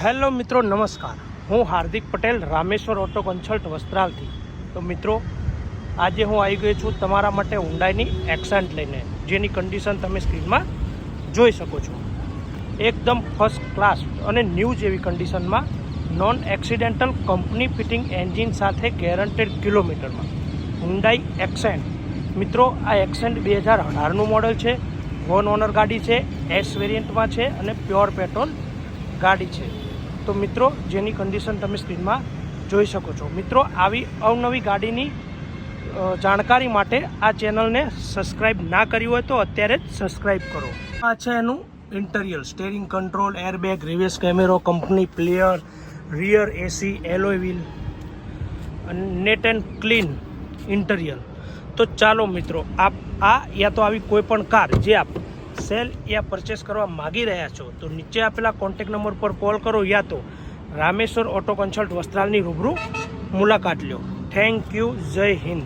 Hello મિત્રો, નમસ્કાર. હું હાર્દિક પટેલ, રામેશ્વર ઓટો કન્સલ્ટ વસ્ત્રાલથી. તો મિત્રો, આજે હું આવી ગયો છું તમારા માટે હુન્ડાઈની એક્સેન્ટ લઈને, જેની કન્ડિશન તમે સ્ક્રીનમાં જોઈ શકો છો. એકદમ ફર્સ્ટ ક્લાસ અને ન્યૂ જેવી કન્ડિશનમાં, non accidental company fitting engine સાથે ગેરંટેડ કિલોમીટરમાં હુન્ડાઈ એક્સેન્ટ. મિત્રો, આ એક્સેન્ટ 2018નું મોડલ છે, વન ઓનર ગાડી છે, એસ વેરિયન્ટમાં છે અને પ્યોર પેટ્રોલ ગાડી છે. તો મિત્રો, જેની કન્ડિશન તમે સ્ક્રીનમાં જોઈ શકો છો. મિત્રો, આવી અવનવી ગાડીની જાણકારી માટે આ ચેનલને સબસ્ક્રાઈબ ના કરી હોય તો અત્યારે જ સબસ્ક્રાઈબ કરો. આ છે એનું interior, steering control, airbag, reverse કેમેરો, company player, rear AC, alloy wheel, neat and clean interior. તો ચાલો મિત્રો, આપ આ યા તો આવી કોઈ પણ કાર જે આપ સેલ યા પરચેસ કરવા માગી રહ્યા છો તો નીચે આપેલા કોન્ટેક્ટ નંબર પર કોલ કરો યા તો રામેશ્વર ઓટો કન્સલ્ટ વસ્ત્રાલની રૂબરૂ મુલાકાત લો. Thank you. જય હિન્દ.